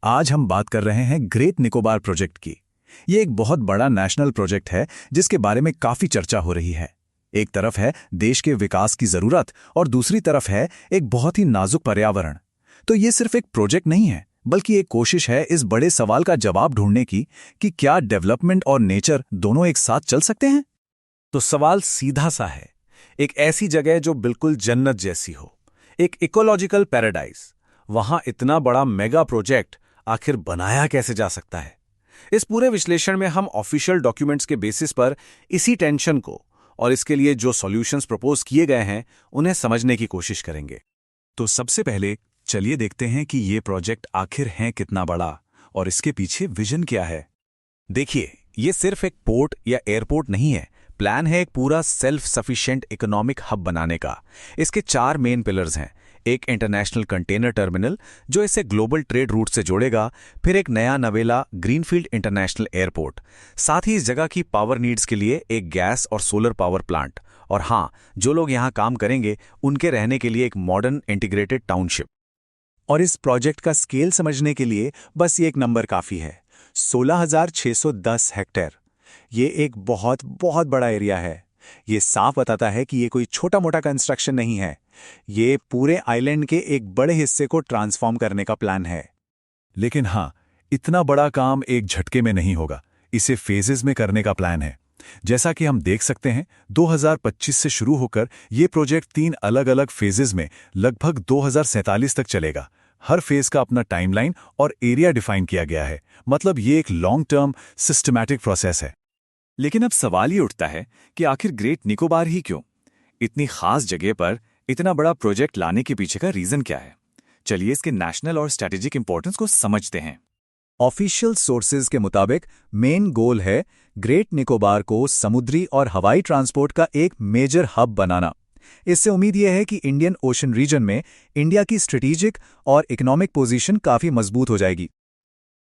आज हम बात कर रहे हैं ग्रेट निकोबार प्रोजेक्ट की। ये एक बहुत बड़ा नेशनल प्रोजेक्ट है जिसके बारे में काफी चर्चा हो रही है। एक तरफ है देश के विकास की जरूरत और दूसरी तरफ है एक बहुत ही नाजुक पर्यावरण। तो ये सिर्फ एक प्रोजेक्ट नहीं है, बल्कि एक कोशिश है इस बड़े सवाल का जवाब ढूंढने की कि क्या डेवलपमेंट और नेचर दोनों एक साथ चल सकते हैं। तो सवाल सीधा सा है, एक ऐसी जगह जो बिल्कुल जन्नत जैसी हो, एक इकोलॉजिकल पैराडाइज, वहां इतना बड़ा मेगा प्रोजेक्ट आखिर बनाया कैसे जा सकता है? इस पूरे विश्लेषण में हम ऑफिशियल डॉक्यूमेंट्स के बेसिस पर इसी टेंशन को और इसके लिए जो सॉल्यूशंस प्रपोज किए गए हैं उन्हें समझने की कोशिश करेंगे। तो सबसे पहले चलिए देखते हैं कि ये प्रोजेक्ट आखिर है कितना बड़ा और इसके पीछे विजन क्या है। देखिए, ये सिर्फ एक पोर्ट या एयरपोर्ट नहीं है, प्लान है एक पूरा सेल्फ सफिशिएंट इकोनॉमिक हब बनाने का। इसके 4 मेन पिलर्स हैं। एक इंटरनेशनल कंटेनर टर्मिनल जो इसे ग्लोबल ट्रेड रूट से जोड़ेगा, फिर एक नया नवेला ग्रीनफील्ड इंटरनेशनल एयरपोर्ट, साथ ही इस जगह की पावर नीड्स के लिए एक गैस और सोलर पावर प्लांट, और हाँ, जो लोग यहाँ काम करेंगे उनके रहने के लिए एक मॉडर्न इंटीग्रेटेड टाउनशिप। और इस प्रोजेक्ट का स्केल समझने के लिए बस ये एक नंबर काफी है, 16,610 हेक्टेयर। ये एक बहुत बहुत बड़ा एरिया है। ये साफ बताता है कि ये कोई छोटा मोटा कंस्ट्रक्शन नहीं है। ये पूरे आइलैंड के एक बड़े हिस्से को ट्रांसफॉर्म करने का प्लान है। लेकिन हाँ, इतना बड़ा काम एक झटके में नहीं होगा, इसे फेजेस में करने का प्लान है। जैसा कि हम देख सकते हैं, 2025 से शुरू होकर ये प्रोजेक्ट 3 अलग अलग फेजेस में लगभग 2047 तक चलेगा। हर फेज का अपना टाइमलाइन और एरिया डिफाइन किया गया है, मतलब ये एक लॉन्ग टर्म सिस्टमैटिक प्रोसेस है। लेकिन अब सवाल ये उठता है कि आखिर ग्रेट निकोबार ही क्यों? इतनी खास जगह पर इतना बड़ा प्रोजेक्ट लाने के पीछे का रीजन क्या है? चलिए इसके नेशनल और स्ट्रैटेजिक इंपॉर्टेंस को समझते हैं। ऑफिशियल सोर्सेज के मुताबिक मेन गोल है ग्रेट निकोबार को समुद्री और हवाई ट्रांसपोर्ट का एक मेजर हब बनाना। इससे उम्मीद यह है कि इंडियन ओशन रीजन में इंडिया की स्ट्रेटेजिक और इकोनॉमिक पोजीशन काफी मजबूत हो जाएगी।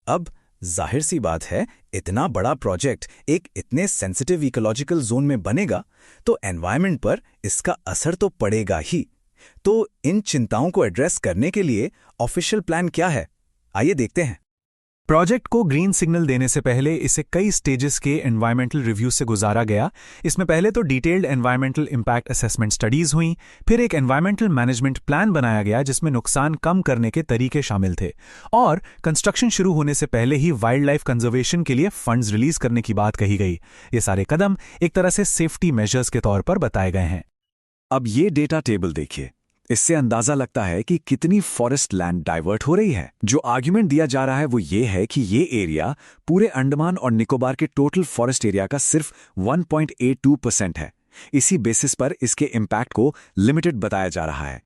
अब जाहिर सी बात है, इतना बड़ा प्रोजेक्ट एक इतने सेंसिटिव इकोलॉजिकल जोन में बनेगा तो एनवायरनमेंट पर इसका असर तो पड़ेगा ही। तो इन चिंताओं को एड्रेस करने के लिए ऑफिशियल प्लान क्या है, आइए देखते हैं। प्रोजेक्ट को ग्रीन सिग्नल देने से पहले इसे कई स्टेजेस के एनवायरमेंटल रिव्यू से गुजारा गया। इसमें पहले तो detailed environmental impact assessment studies हुई, फिर एक एनवायरमेंटल मैनेजमेंट प्लान बनाया गया जिसमें नुकसान कम करने के तरीके शामिल थे, और कंस्ट्रक्शन शुरू होने से पहले ही वाइल्ड लाइफ कंजर्वेशन के लिए फंड्स रिलीज करने की बात कही गई। ये सारे कदम एक तरह से सेफ्टी मेजर्स के तौर पर बताए गए हैं। अब ये डेटा टेबल देखिए, इससे अंदाजा लगता है कि कितनी फॉरेस्ट लैंड डाइवर्ट हो रही है। जो आर्ग्यूमेंट दिया जा रहा है वो ये है कि ये एरिया पूरे अंडमान और निकोबार के टोटल फॉरेस्ट एरिया का सिर्फ 1.82% है। इसी बेसिस पर इसके इम्पैक्ट को लिमिटेड बताया जा रहा है।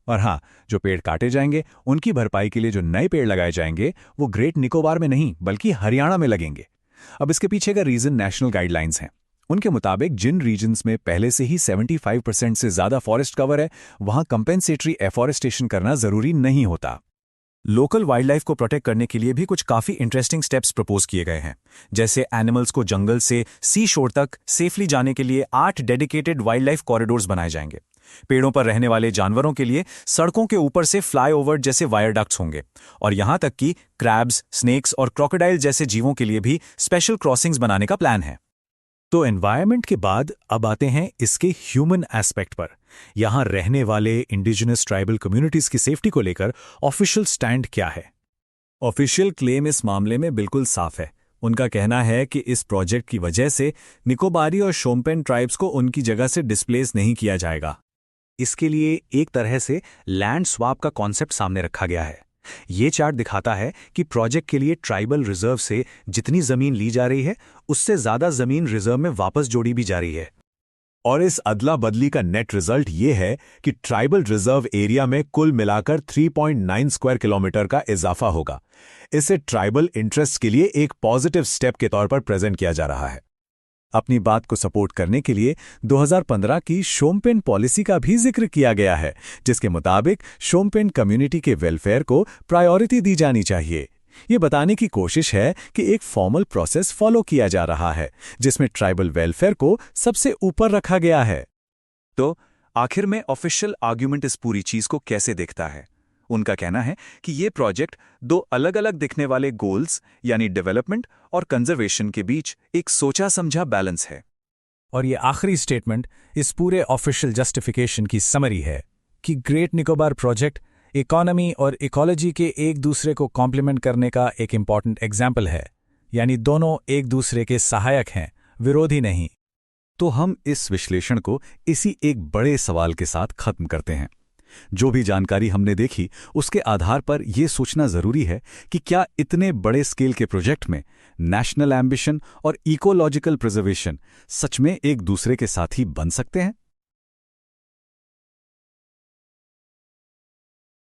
और हाँ, जो पेड़ काटे जाएंगे उनकी भरपाई के लिए जो नए पेड़ लगाए जाएंगे वो ग्रेट निकोबार में नहीं बल्कि हरियाणा में लगेंगे। अब इसके पीछे का रीजन नेशनल गाइडलाइंस हैं। उनके मुताबिक जिन रीजन्स में पहले से ही 75% से ज्यादा फॉरेस्ट कवर है, वहां कंपेंसेटरी एफॉरेस्टेशन करना जरूरी नहीं होता। लोकल वाइल्ड लाइफ को प्रोटेक्ट करने के लिए भी कुछ काफी इंटरेस्टिंग स्टेप्स प्रपोज किए गए हैं, जैसे एनिमल्स को जंगल से सी शोर तक सेफली जाने के लिए 8 डेडिकेटेड वाइल्ड लाइफ कॉरिडोर्स बनाए जाएंगे। पेड़ों पर रहने वाले जानवरों के लिए सड़कों के ऊपर से फ्लाईओवर जैसे वायरडक्ट्स होंगे, और यहां तक कि क्रैब्स, स्नेक्स और क्रोकोडाइल जैसे जीवों के लिए भी स्पेशल क्रॉसिंग्स बनाने का प्लान है। तो एनवायरनमेंट के बाद अब आते हैं इसके ह्यूमन एस्पेक्ट पर। यहां रहने वाले इंडिजिनस ट्राइबल कम्युनिटीज की सेफ्टी को लेकर ऑफिशियल स्टैंड क्या है? ऑफिशियल क्लेम इस मामले में बिल्कुल साफ है। उनका कहना है कि इस प्रोजेक्ट की वजह से निकोबारी और शोम्पेन ट्राइब्स को उनकी जगह से डिस्प्लेस नहीं किया जाएगा। इसके लिए एक तरह से लैंड स्वैप का कॉन्सेप्ट सामने रखा गया है। ये चार्ट दिखाता है कि प्रोजेक्ट के लिए ट्राइबल रिजर्व से जितनी जमीन ली जा रही है उससे ज्यादा जमीन रिजर्व में वापस जोड़ी भी जा रही है। और इस अदला बदली का नेट रिजल्ट ये है कि ट्राइबल रिजर्व एरिया में कुल मिलाकर 3.9 स्क्वायर किलोमीटर का इजाफा होगा। इसे ट्राइबल इंटरेस्ट के लिए एक पॉजिटिव स्टेप के तौर पर प्रेजेंट किया जा रहा है। अपनी बात को सपोर्ट करने के लिए 2015 की शोम्पेन पॉलिसी का भी जिक्र किया गया है, जिसके मुताबिक शोम्पेन कम्युनिटी के वेलफेयर को प्रायोरिटी दी जानी चाहिए। ये बताने की कोशिश है कि एक फॉर्मल प्रोसेस फॉलो किया जा रहा है जिसमें ट्राइबल वेलफेयर को सबसे ऊपर रखा गया है। तो आखिर में ऑफिशियल आर्ग्यूमेंट इस पूरी चीज को कैसे देखता है? उनका कहना है कि ये प्रोजेक्ट दो अलग-अलग दिखने वाले गोल्स यानी डेवलपमेंट और कंजर्वेशन के बीच एक सोचा समझा बैलेंस है। और ये आखिरी स्टेटमेंट इस पूरे ऑफिशियल जस्टिफिकेशन की समरी है कि ग्रेट निकोबार प्रोजेक्ट इकोनॉमी और इकोलॉजी के एक दूसरे को कॉम्प्लीमेंट करने का एक इम्पॉर्टेंट एग्जाम्पल है, यानी दोनों एक दूसरे के सहायक हैं, विरोधी नहीं। तो हम इस विश्लेषण को इसी एक बड़े सवाल के साथ खत्म करते हैं। जो भी जानकारी हमने देखी उसके आधार पर यह सोचना जरूरी है कि क्या इतने बड़े स्केल के प्रोजेक्ट में नेशनल एम्बिशन और इकोलॉजिकल प्रिजर्वेशन सच में एक दूसरे के साथी बन सकते हैं।